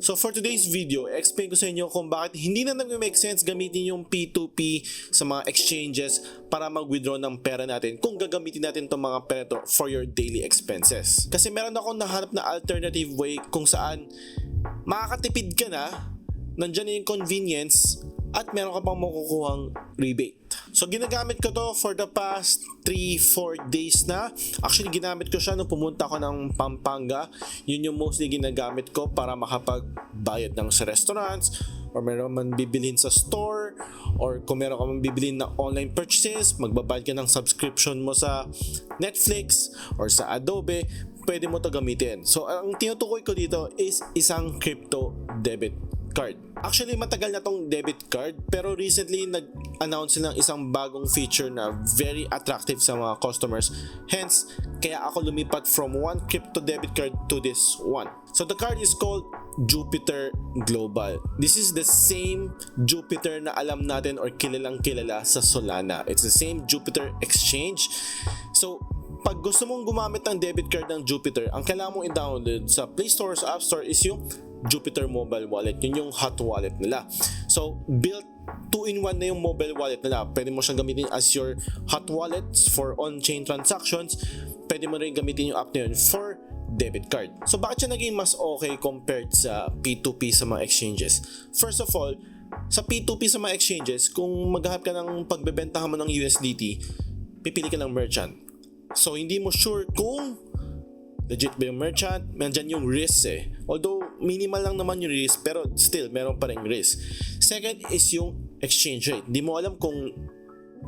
So for today's video, explain ko sa inyo kung bakit hindi na nag-make sense gamitin yung P2P sa mga exchanges para mag-withdraw ng pera natin kung gagamitin natin itong mga pera to for your daily expenses. Kasi meron akong nahanap na alternative way kung saan makakatipid ka na, nandyan na yung convenience, at meron ka pang makukuhang rebate. So ginagamit ko to for the past 3-4 days na. Actually ginamit ko siya nung pumunta ako ng Pampanga. Yun yung mostly ginagamit ko para makapagbayad ng sa restaurants, or meron man bibilhin sa store, or kung meron ka man bibilhin na online purchases, magbabayad ka ng subscription mo sa Netflix or sa Adobe, pwede mo to gamitin. So ang tinutukoy ko dito is isang crypto debit card. Actually matagal na tong debit card, pero recently nag-announce ng isang bagong feature na very attractive sa mga customers. Hence, kaya ako lumipat from one crypto debit card to this one. So the card is called Jupiter Global. This is the same Jupiter na alam natin or kilalang kilala sa Solana. It's the same Jupiter exchange. So pag gusto mong gumamit ng debit card ng Jupiter, ang kailangan mong i-download sa Play Store or sa App Store is yung Jupiter Mobile Wallet. Yun yung hot wallet nila. So, built 2-in-1 na yung mobile wallet nila. Pwede mo siyang gamitin as your hot wallets for on-chain transactions. Pwede mo rin gamitin yung app na yun for debit card. So, bakit siya naging mas okay compared sa P2P sa mga exchanges? First of all, sa P2P sa mga exchanges, kung maghahanap ka ng pagbebentahan mo ng USDT, pipili ka ng merchant. So, hindi mo sure kung legit ba yung merchant, nandyan yung risk eh. Although minimal lang naman yung risk, pero still meron pa rin risk. Second is yung exchange rate. Di mo alam kung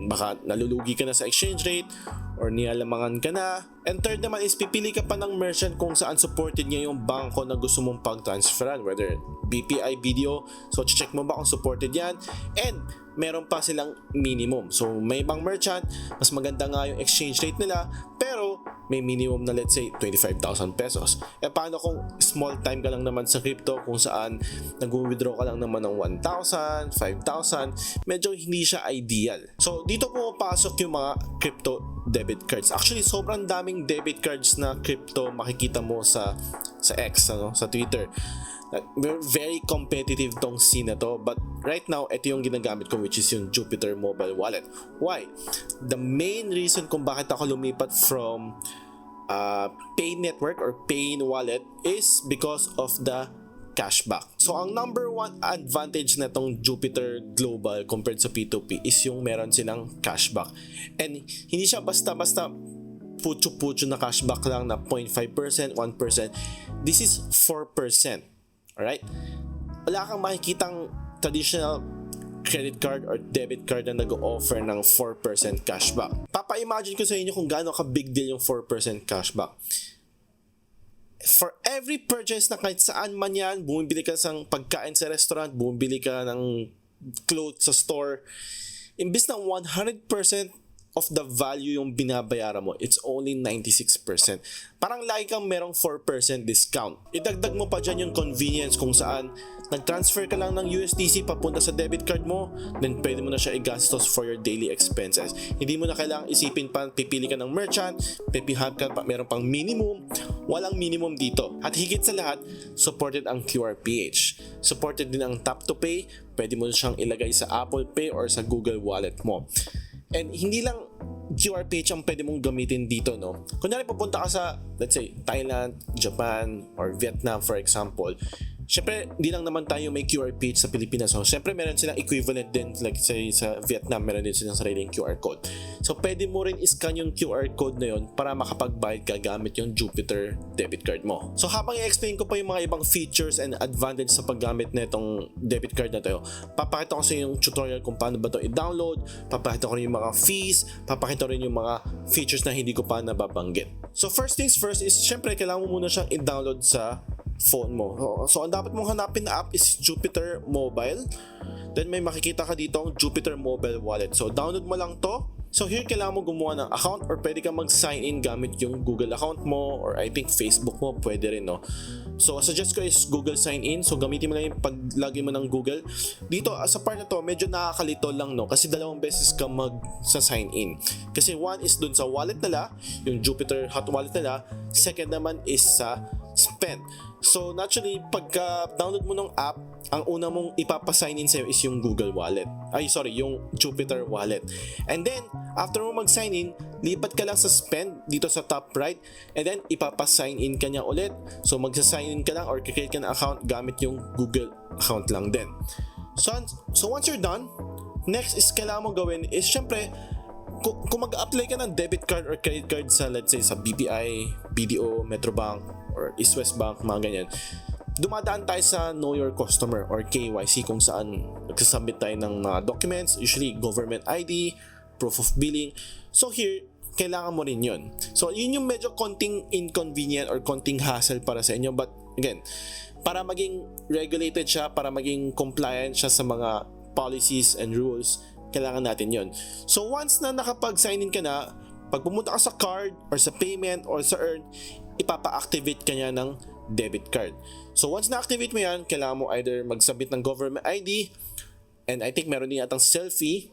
baka nalulugi ka na sa exchange rate or nialamangan ka na. And third naman is pipili ka pa ng merchant kung saan supported niya yung bangko na gusto mong pag-transferan, whether BPI, BDO. So check mo ba kung supported yan. And meron pa silang minimum. So may ibang merchant, mas maganda nga yung exchange rate nila, pero may minimum na let's say 25,000 pesos. E paano kung small time ka lang naman sa crypto, kung saan nag-withdraw ka lang naman ng 1,000, 5,000, medyo hindi siya ideal. So dito pumapasok yung mga crypto debit cards. Actually sobrang daming debit cards na crypto makikita mo sa X, sa Twitter. Very competitive tong scene na to, but right now ito yung ginagamit ko, which is yung Jupiter Mobile Wallet. Why? The main reason kung bakit ako lumipat from Pay Network or Pay Wallet is because of the cashback. So ang number one advantage na tong Jupiter Global compared sa P2P is yung meron silang cashback. And hindi siya basta-basta putyo-putyo na cashback lang na 0.5%, 1%. This is 4%. Alright? Wala kang makikitang traditional credit card or debit card na nag-offer ng 4% cashback. Papa-imagine ko sa inyo kung gaano ka big deal yung 4% cashback. For every purchase na kahit saan man yan, bumibili ka ng pagkain sa restaurant, bumibili ka ng clothes sa store, imbis na 100% of the value yung binabayaran mo, it's only 96%. Parang lagi kang merong 4% discount. Idagdag mo pa dyan yung convenience kung saan nag-transfer ka lang ng USDC papunta sa debit card mo, then pwede mo na siya i-gastos for your daily expenses. Hindi mo na kailangang isipin pa, pipili ka ng merchant, pipihab ka pa, meron pang minimum. Walang minimum dito. At higit sa lahat, supported ang QRPH. Supported din ang tap to pay, pwede mo siyang ilagay sa Apple Pay or sa Google Wallet mo. And hindi lang QRPH ang pwede mong gamitin dito, no? Kunyari pupunta ka sa, let's say, Thailand, Japan, or Vietnam for example, syempre, di lang naman tayo may QRPH sa Pilipinas. So, syempre, meron silang equivalent din. Like, say, sa Vietnam, meron din silang sariling QR code. So, pwede mo rin iscan yung QR code na yun para makapagbayad ka gamit yung Jupiter debit card mo. So, habang i-explain ko pa yung mga ibang features and advantage sa paggamit na itong debit card na tayo, papakita ko sa yung tutorial kung paano ba ito i-download, papakita ko rin yung mga fees, papakita rin yung mga features na hindi ko pa nababanggit. So, first things first is, syempre, kailangan mo muna siyang i-download sa phone mo. So ang dapat mong hanapin na app is Jupiter Mobile. Then may makikita ka dito ang Jupiter Mobile Wallet. So download mo lang to. So here, kailangan mo gumawa ng account or pwede ka mag-sign in gamit yung Google account mo or I think Facebook mo, pwede rin, no? So suggest ko is Google sign in. So gamitin mo lang yung pag-login mo ng Google. Dito, sa part na to, medyo nakakalito lang, no? Kasi dalawang beses ka mag-sign in. Kasi one is dun sa wallet nila, yung Jupiter Hot Wallet nila. Second naman is sa Spend. So naturally, pagka-download mo ng app, ang una mong ipapasign in sa'yo is yung Google Wallet. Yung Jupiter Wallet. And then, after mo mag-sign in, lipat ka lang sa Spend dito sa top right, and then ipapasign in ka niya ulit. So magsa-sign in ka lang or create ka ng account gamit yung Google account lang din. So once you're done, next is kailangan mo gawin is syempre, kung mag-apply ka ng debit card or credit card sa, let's say, sa BPI, BDO, Metrobank, or East West Bank, mga ganyan, dumadaan tayo sa Know Your Customer or KYC kung saan nagsasubmit tayo ng mga documents, usually government ID, proof of billing. So here, kailangan mo rin yun. So yun yung medyo konting inconvenient or konting hassle para sa inyo. But again, para maging regulated siya, para maging compliant siya sa mga policies and rules, kailangan natin yun. So once na nakapag-sign in ka na, pag pumunta ka sa card or sa payment or sa earn, ipapa-activate ka niya ng debit card. So once na-activate mo yan, kailangan mo either mag-submit ng government ID, and I think meron din yatang selfie.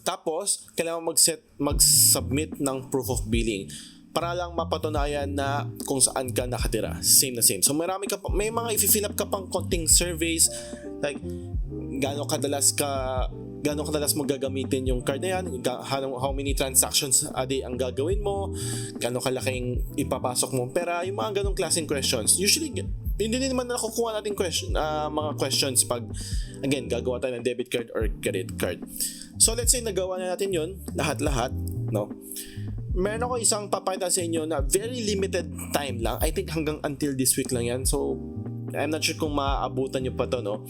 Tapos, kailangan mo mag-submit ng proof of billing para lang mapatunayan na kung saan ka nakatira. Same na same. So may mga i-fill up ka pang konting surveys, like gaano kadalas mo gagamitin yung card na yan, how many transactions a day ang gagawin mo, gaano kalaking ipapasok mo pera, yung mga ganong klaseng questions. Usually, hindi din naman nakukuha natin mga questions pag, again, gagawa tayo ng debit card or credit card. So let's say nagawa na natin yun, lahat-lahat, no? Meron ako isang papakita sa inyo na very limited time lang. I think hanggang until this week lang yan. So, I'm not sure kung maaabutan nyo pa to, no?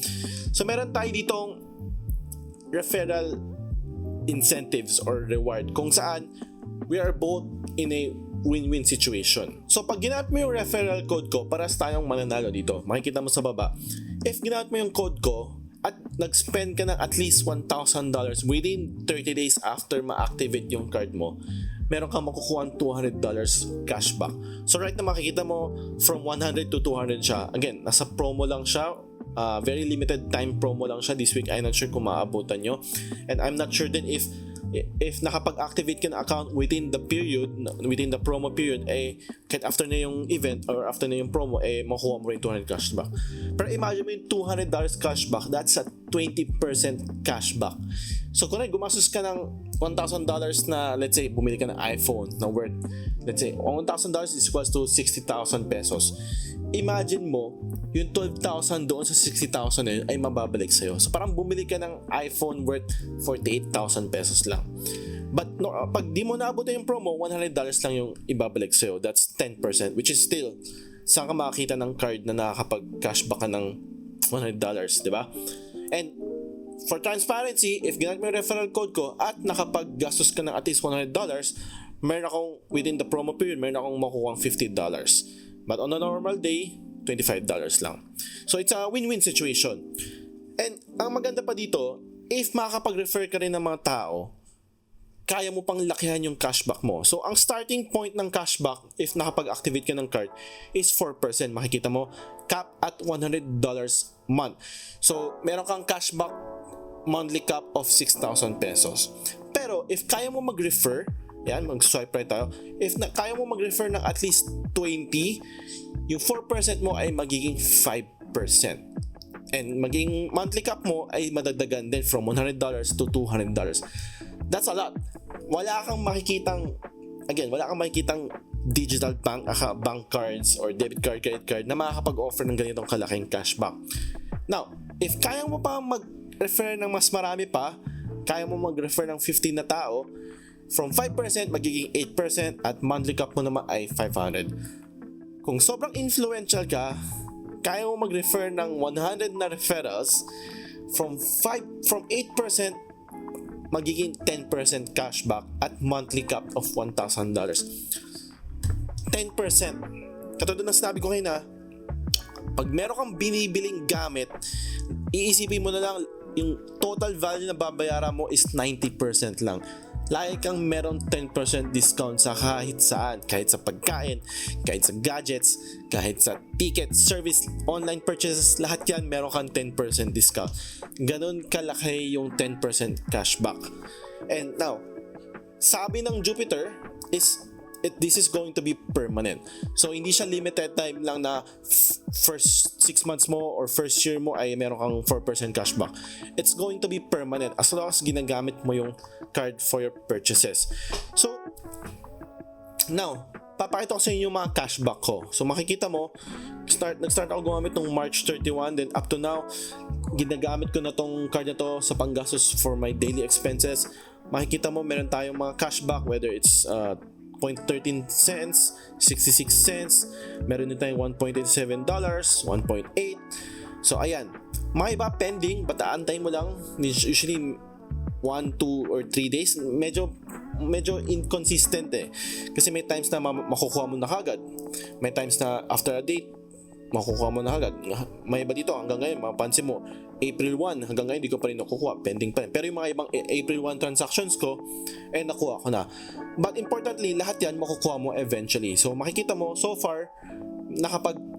So, meron tayo ditong referral incentives or reward kung saan we are both in a win-win situation. So, pag ginamit mo yung referral code ko, paras tayong mananalo dito. Makikita mo sa baba. If ginamit mo yung code ko at nag-spend ka ng at least $1,000 within 30 days after ma-activate yung card mo, meron kang makukuha $200 cashback. So right na makikita mo from 100 to 200 siya. Again, nasa promo lang siya. Very limited time promo lang siya this week. I'm not sure kung maabutan nyo. And I'm not sure din if nakapag-activate ka ng account within the promo period, kahit after na yung event or after na yung promo, makuha mo rin 200 cashback. Pero imagine mo yung $200 cashback, that's a 20% cashback. So kung gumastos ka ng $1,000 na, let's say, bumili ka ng iPhone na worth, let's say, $1,000 is equals to 60,000 pesos. Imagine mo, yung 12,000 doon sa 60,000 na yun ay mababalik sa'yo. So parang bumili ka ng iPhone worth 48,000 pesos lang. But no, pag di mo naabutan yung promo, $100 lang yung ibabalik sa'yo. That's 10%, which is still, saan ka makakita ng card na nakakapag-cashback ka ng $100, di ba? And for transparency, if ginamit mo yung referral code ko at nakapag-gastos ka ng at least $100, meron akong, within the promo period, meron akong makukuha $50. But on a normal day, $25 lang. So it's a win-win situation. And ang maganda pa dito, if makakapag-refer ka rin ng mga tao, kaya mo pang lakihan yung cashback mo. So ang starting point ng cashback, if nakapag-activate ka ng card, is 4%. Makikita mo, cap at $100 month. So meron kang cashback monthly cap of 6,000 pesos. Pero if kaya mo mag-refer, yan, mag-swipe right tayo. If kaya mo mag-refer ng at least 20, yung 4% mo ay magiging 5%. And maging monthly cap mo ay madagdagan din from $100 to $200. That's a lot. Wala kang makikitang digital bank cards or debit card, credit card na makakapag-offer ng ganitong kalaking cashback. Now, if kaya mo pa mag-refer ng mas marami pa, kaya mo mag-refer ng 15 na tao, from 5% magiging 8% at monthly cap mo naman ay 500. Kung sobrang influential ka, kaya mo mag-refer ng 100 na referrals, from 8% magiging 10% cashback at monthly cap of $1,000. 10%. Katulad ng sinabi ko ngayon, pag meron kang binibiling gamit, iisipin mo na lang yung total value na babayaran mo is 90% lang. lagi kang meron 10% discount sa kahit saan, kahit sa pagkain, kahit sa gadgets, kahit sa ticket, service, online purchases, lahat yan meron kang 10% discount. Ganun kalaki yung 10% cashback. And now, sabi ng Jupiter is this is going to be permanent. So hindi siya limited time lang na first 6 months mo or first year mo ay meron kang 4% cashback. It's going to be permanent as long as ginagamit mo yung card for your purchases. So now, papakita ko sa inyo yung mga cashback ko. So makikita mo, nag-start ako gumamit ng March 31, then up to now, ginagamit ko na tong card na to sa panggastos for my daily expenses. Makikita mo meron tayong mga cashback, whether it's 0.13 cents, 66 cents, meron din tayong $1.87, 1.8. So ayan, mga iba pending, but aantay mo lang, usually 1, 2, or 3 days. Medyo inconsistent kasi may times na makukuha mo na kagad, may times na after a date makukuha mo na agad. May iba dito hanggang ngayon mapapansin mo April 1 hanggang ngayon hindi ko pa rin nakukuha, pending pa rin. Pero yung mga ibang April 1 transactions ko nakuha ko na. But importantly, lahat yan makukuha mo eventually. So makikita mo so far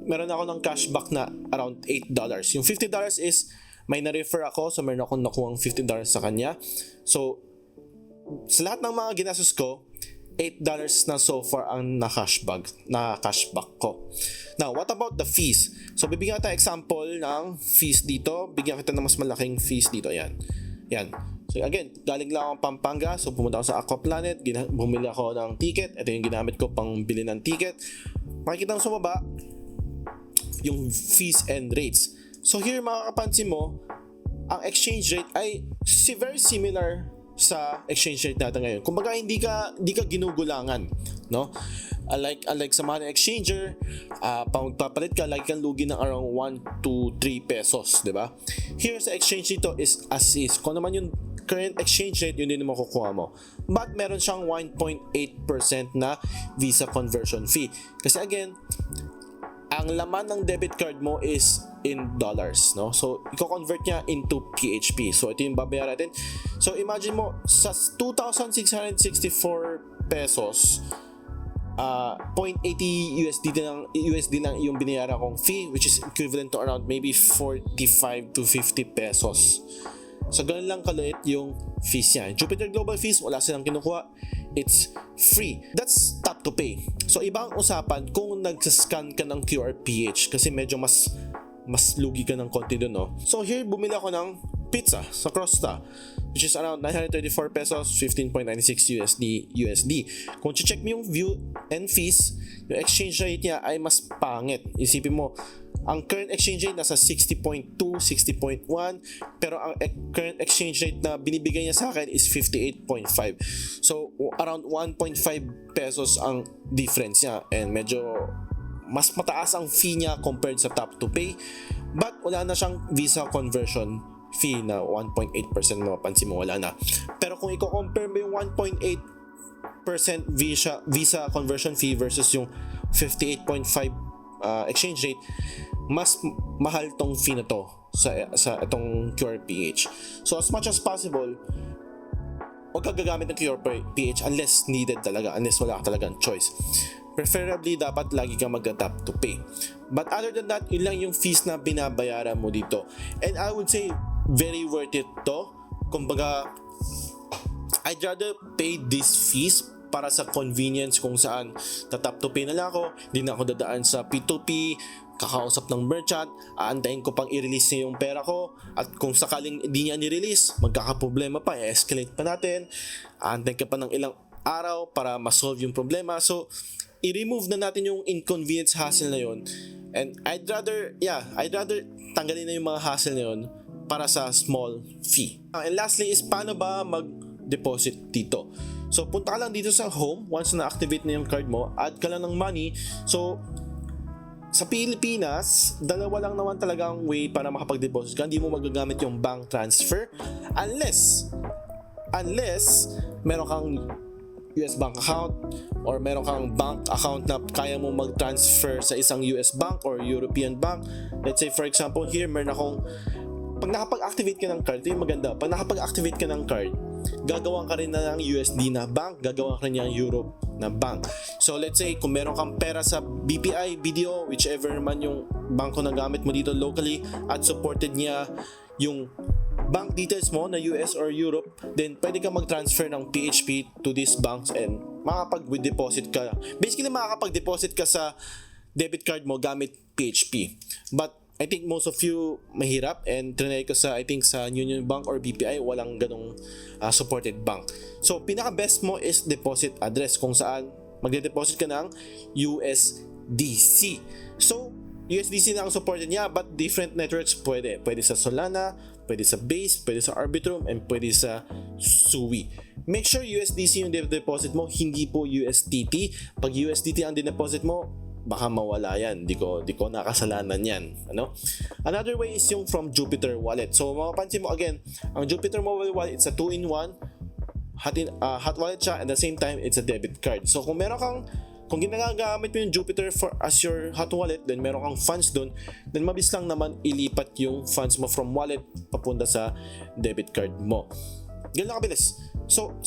meron ako ng cashback na around $8. Yung $50 is may na-refer ako, so meron akong nakuhang $50 sa kanya. So sa lahat ng mga ginastos ko, $8 na so far ang na-cashback ko. Now, what about the fees? So, bibigyan kita example ng fees dito. Bigyan kita ng mas malaking fees dito. Yan. So, again, galing lang akong Pampanga. So, pumunta ako sa Aquaplanet. Bumili ako ng ticket. Ito yung ginamit ko pang bili ng ticket. Makikita mo sa baba yung fees and rates. So, here makakapansin mo, ang exchange rate ay very similar sa exchange rate natin ngayon. Kumbaga hindi ka ginugulangan, no? Unlike sa mga exchanger, pag magpapalit ka, lagi kang lugi ng around 1 to 3 pesos, di ba? Here sa exchange dito is as is. Kung naman yung current exchange rate, yun din yung makukuha mo. But meron siyang 1.8% na Visa conversion fee. Kasi again, ang laman ng debit card mo is in dollars, no? So, i-convert niya into PHP. So, ito yung babayaran natin. So, imagine mo, sa 2,664 pesos, 0.80 USD lang yung binayaran kong fee, which is equivalent to around maybe 45 to 50 pesos. So, ganun lang kalit yung fees niya. Jupiter Global fees, wala silang kinukuha. It's free. That's tap to pay. So, ibang usapan kung nagsascan ka ng QRPH kasi medyo mas lugi ka ng konti doon, no? So, here, bumili ako ng pizza sa Crosta, which is around 934 pesos, 15.96 USD. Kung check mo yung view and fees, yung exchange rate niya ay mas pangit. Isipin mo, ang current exchange rate nasa 60.2, 60.1, pero ang current exchange rate na binibigay niya sa akin is 58.5. So, around 1.5 pesos ang difference niya, and medyo mas mataas ang fee niya compared sa tap to pay. But wala na siyang Visa conversion fee na 1.8%, mapapansin mo wala na. Pero kung i-compare mo yung 1.8% Visa conversion fee versus yung 58.5 exchange rate, mas mahal tong fee na to sa itong QRPH. So as much as possible, huwag ka gagamit ng QRPH unless needed talaga, unless wala ka talagang choice. Preferably, dapat lagi kang mag-tap to pay. But other than that, yun lang yung fees na binabayaran mo dito. And I would say, very worth it to. Kumbaga, I'd rather pay these fees para sa convenience kung saan tap to pay na lang ako, hindi na ako dadaan sa P2P, kakausap ng merchant, aantayin ko pang i-release niya yung pera ko, at kung sakaling hindi niya ni-release, magkakaproblema pa, i-escalate pa natin, aantayin ka pa ng ilang araw para ma-solve yung problema. So, i-remove na natin yung inconvenience hassle na yun, and I'd rather tanggalin na yung mga hassle na yun para sa small fee. And lastly is, paano ba mag-deposit dito? So, punta ka lang dito sa home. Once na-activate na yung card mo, add ka lang ng money. So, sa Pilipinas, dalawa lang naman talaga ang way para makapag-deposit ka. Hindi mo magagamit yung bank transfer unless meron kang US bank account or meron kang bank account na kaya mo mag-transfer sa isang US bank or European bank. Let's say for example here, meron akong, pag nakapag-activate ka ng card, ito yung maganda, pag nakapag-activate ka ng card, gagawan ka rin na ng USD na bank, gagawan ka rin ng Europe na bank. So let's say kung meron kang pera sa BPI, BDO, whichever man yung bangko na gamit mo dito locally at supported niya yung bank details mo na US or Europe, then pwede ka mag-transfer ng PHP to these banks and makakapag-deposit ka. Basically, makakapag-deposit ka sa debit card mo gamit PHP. But I think most of you mahirap, and trinay ko sa, I think sa Union Bank or BPI, walang ganong supported bank. So, pinaka-best mo is deposit address kung saan magde-deposit ka ng USDC. So, USDC na ang supported niya, but different networks pwede. Pwede sa Solana, pwede sa Base, pwede sa Arbitrum, and pwede sa Sui. Make sure USDC yung deposit mo, hindi po USDT. Pag USDT ang deposit mo, baka mawala yan. Di ko nakasalanan yan. Ano? Another way is yung from Jupiter Wallet. So, mapapansin mo again, ang Jupiter Mobile Wallet, it's a 2-in-1. Hot wallet siya, and at the same time, it's a debit card. So, kung ginagamit mo yung Jupiter as your hot wallet, then meron kang funds doon, then mabilis lang naman ilipat yung funds mo from wallet papunta sa debit card mo. Ganun lang kabilis. So,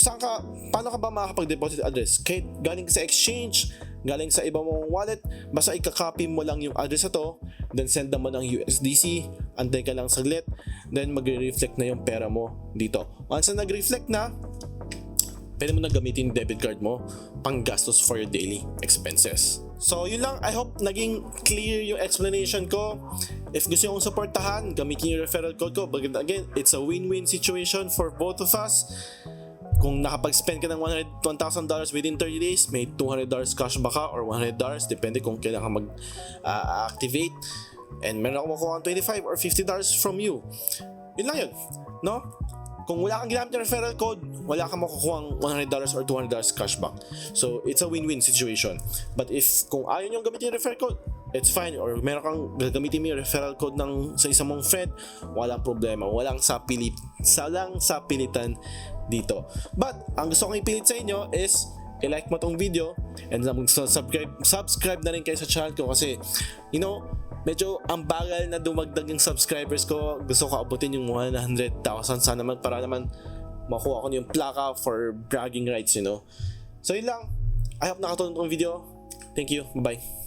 paano ka ba makakapag-deposit address? Kahit galing sa exchange, galing sa iba mong wallet, basta i-copy mo lang yung address na to, then send mo ng USDC, antay ka lang saglit, then magre-reflect na yung pera mo dito. Once na nag-reflect na, pwede mo na gamitin yung debit card mo pang gastos for your daily expenses. So yun lang, I hope naging clear yung explanation ko. If gusto nyo supportahan, gamitin yung referral code ko. But again, it's a win-win situation for both of us. Kung nakapag-spend ka ng $1,000 within 30 days, may $200 cashback ka or $100, depende kung kailan ka mag-activate. And meron ako makuha $25 or $50 from you. Yun lang yun, no? Kung wala kang ginamit ng referral code, wala kang makukuha $100 or $200 cashback. So, it's a win-win situation. But if kung ayaw nyo gamitin yung referral code, it's fine. Or meron kang gagamitin mo yung referral code sa isang mong friend, walang problema. Walang sapilitan dito. But, ang gusto kong ipilit sa inyo is i-like mo tong video and subscribe na rin kayo sa channel ko kasi, medyo ang bagal na dumagdag yung subscribers ko. Gusto ko abutin yung 100,000 sana naman para naman makuha ko yung plaka for bragging rights, So yun lang. I hope nakatulong tong video. Thank you. Bye.